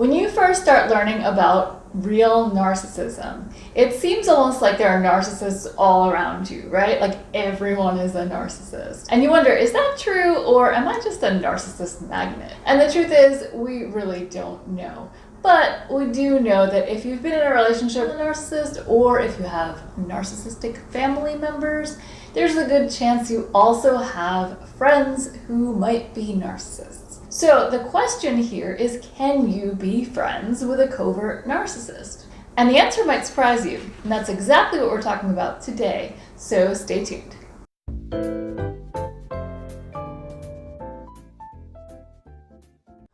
When you first start learning about real narcissism, it seems almost like there are narcissists all around you, right? Like everyone is a narcissist. And you wonder, is that true, or am I just a narcissist magnet? And the truth is, we really don't know. But we do know that if you've been in a relationship with a narcissist, or if you have narcissistic family members, there's a good chance you also have friends who might be narcissists. So the question here is, can you be friends with a covert narcissist? And the answer might surprise you, and that's exactly what we're talking about today, so stay tuned.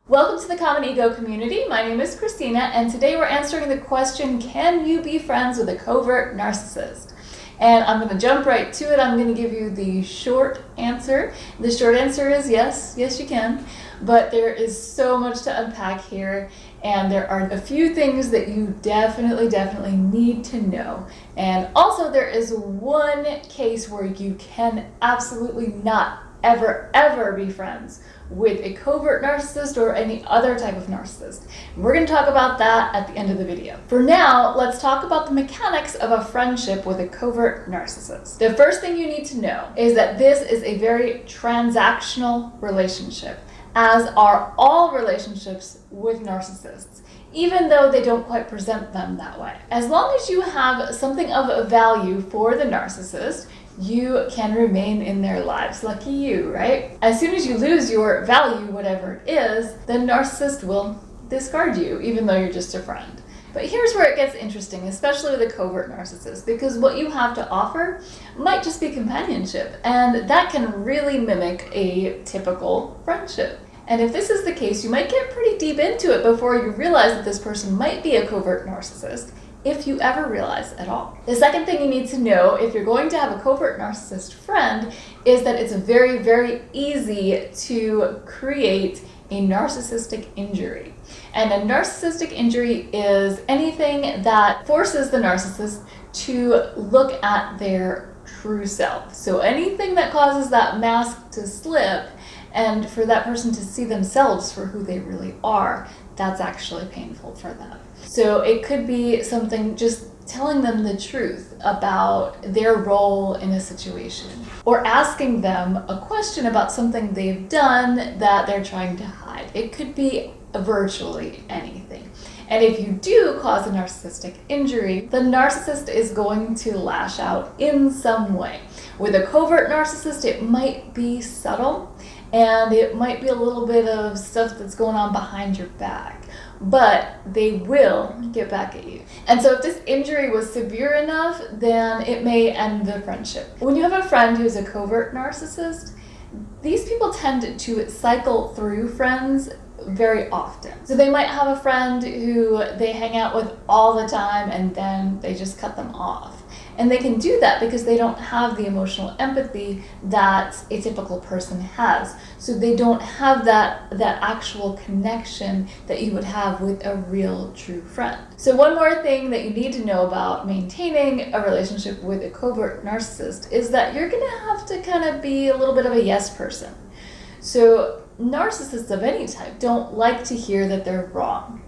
Welcome to the Common Ego community. My name is Christina, and today we're answering the question, can you be friends with a covert narcissist? And I'm going to jump right to it. I'm going to give you the short answer. The short answer is yes, you can. But there is so much to unpack here, and there are a few things that you definitely need to know. And also there is one case where you can absolutely not ever be friends with a covert narcissist or any other type of narcissist. We're going to talk about that at the end of the video. For now, let's talk about the mechanics of a friendship with a covert narcissist. The first thing you need to know is that this is a very transactional relationship, as are all relationships with narcissists, even though they don't quite present them that way. As long as you have something of value for the narcissist, you can remain in their lives. Lucky you, right? As soon as you lose your value, whatever it is, the narcissist will discard you, even though you're just a friend. But here's where it gets interesting, especially with a covert narcissist, because what you have to offer might just be companionship, and that can really mimic a typical friendship. And if this is the case, you might get pretty deep into it before you realize that this person might be a covert narcissist, if you ever realize at all. The second thing you need to know if you're going to have a covert narcissist friend is that it's very easy to create a narcissistic injury. And a narcissistic injury is anything that forces the narcissist to look at their true self. So anything that causes that mask to slip and for that person to see themselves for who they really are, that's actually painful for them. So it could be something just telling them the truth about their role in a situation, or asking them a question about something they've done that they're trying to hide. It could be virtually anything. And if you do cause a narcissistic injury, the narcissist is going to lash out in some way. With a covert narcissist, it might be subtle, and it might be a little bit of stuff that's going on behind your back, but they will get back at you. And so if this injury was severe enough, then it may end the friendship. When you have a friend who's a covert narcissist, these people tend to cycle through friends very often. So they might have a friend who they hang out with all the time, and then they just cut them off. And they can do that because they don't have the emotional empathy that a typical person has. So they don't have that actual connection that you would have with a real true friend. So one more thing that you need to know about maintaining a relationship with a covert narcissist is that you're gonna have to kind of be a little bit of a yes person. So narcissists of any type don't like to hear that they're wrong.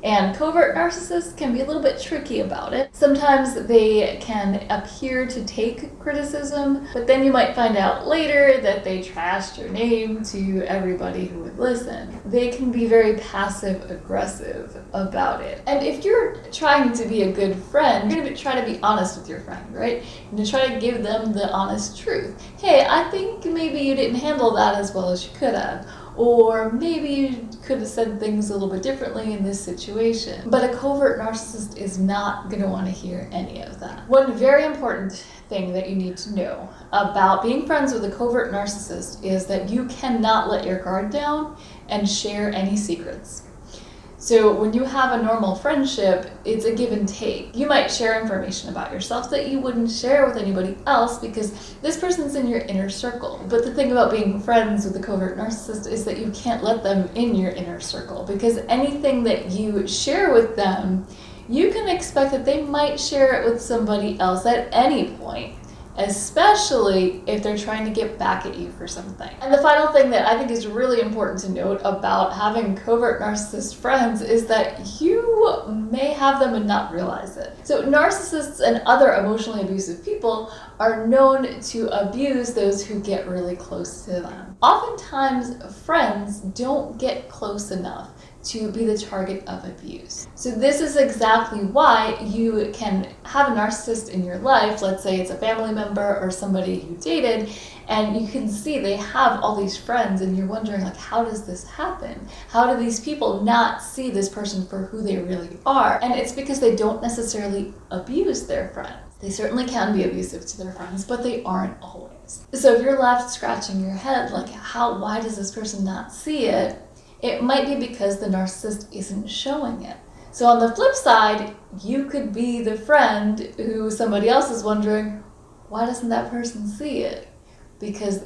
And covert narcissists can be a little bit tricky about it. Sometimes they can appear to take criticism, but then you might find out later that they trashed your name to everybody who would listen. They can be very passive-aggressive about it. And if you're trying to be a good friend, you're going to try to be honest with your friend, right? You're going to try to give them the honest truth. Hey, I think maybe you didn't handle that as well as you could have. Or maybe you could have said things a little bit differently in this situation. But a covert narcissist is not going to want to hear any of that. One very important thing that you need to know about being friends with a covert narcissist is that you cannot let your guard down and share any secrets. So when you have a normal friendship, it's a give and take. You might share information about yourself that you wouldn't share with anybody else because this person's in your inner circle. But the thing about being friends with a covert narcissist is that you can't let them in your inner circle, because anything that you share with them, you can expect that they might share it with somebody else at any point. especially if they're trying to get back at you for something. And the final thing that I think is really important to note about having covert narcissist friends is that you may have them and not realize it. So narcissists and other emotionally abusive people are known to abuse those who get really close to them. Oftentimes, friends don't get close enough to be the target of abuse. So this is exactly why you can have a narcissist in your life. Let's say it's a family member or somebody you dated, and you can see they have all these friends, and you're wondering, like, how does this happen? How do these people not see this person for who they really are? And it's because they don't necessarily abuse their friends. They certainly can be abusive to their friends, but they aren't always. So if you're left scratching your head, like, why does this person not see it? It might be because the narcissist isn't showing it. So on the flip side, you could be the friend who somebody else is wondering, why doesn't that person see it? Because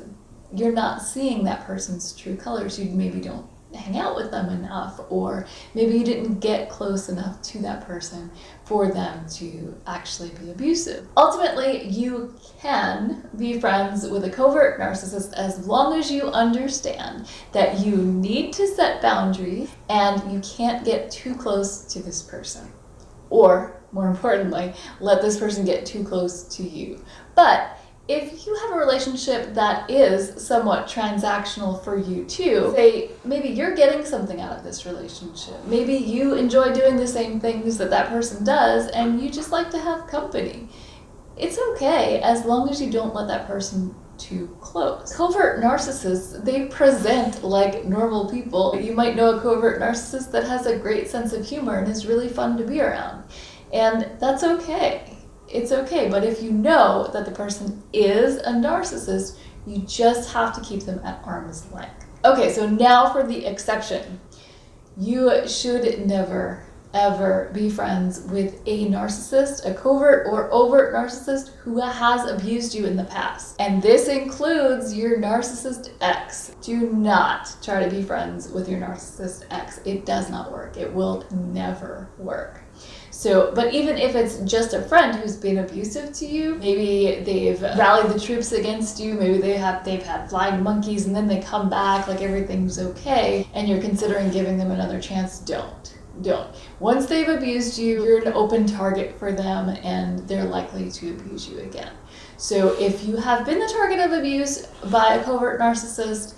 you're not seeing that person's true colors. You maybe don't hang out with them enough, or maybe you didn't get close enough to that person for them to actually be abusive. Ultimately, you can be friends with a covert narcissist as long as you understand that you need to set boundaries and you can't get too close to this person. Or, more importantly, let this person get too close to you. But if you have a relationship that is somewhat transactional for you too, say maybe you're getting something out of this relationship. Maybe you enjoy doing the same things that that person does and you just like to have company. It's okay as long as you don't let that person too close. Covert narcissists, they present like normal people. You might know a covert narcissist that has a great sense of humor and is really fun to be around. And that's okay. It's okay, but if you know that the person is a narcissist, you just have to keep them at arm's length. Okay, so now for the exception. You should never, ever be friends with a narcissist, a covert or overt narcissist who has abused you in the past. And this includes your narcissist ex. Do not try to be friends with your narcissist ex. It does not work. It will never work. So, but even if it's just a friend who's been abusive to you, maybe they've rallied the troops against you, maybe they've had flying monkeys and then they come back like everything's okay, and you're considering giving them another chance, don't. Once they've abused you, you're an open target for them and they're likely to abuse you again. So if you have been the target of abuse by a covert narcissist,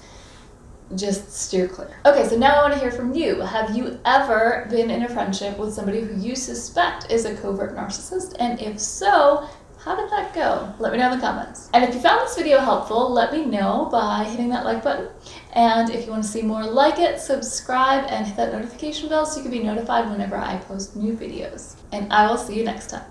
just steer clear. Okay, so now I want to hear from you. Have you ever been in a friendship with somebody who you suspect is a covert narcissist? And if so, how did that go? Let me know in the comments. And if you found this video helpful, let me know by hitting that like button. And if you want to see more like it, subscribe and hit that notification bell so you can be notified whenever I post new videos. And I will see you next time.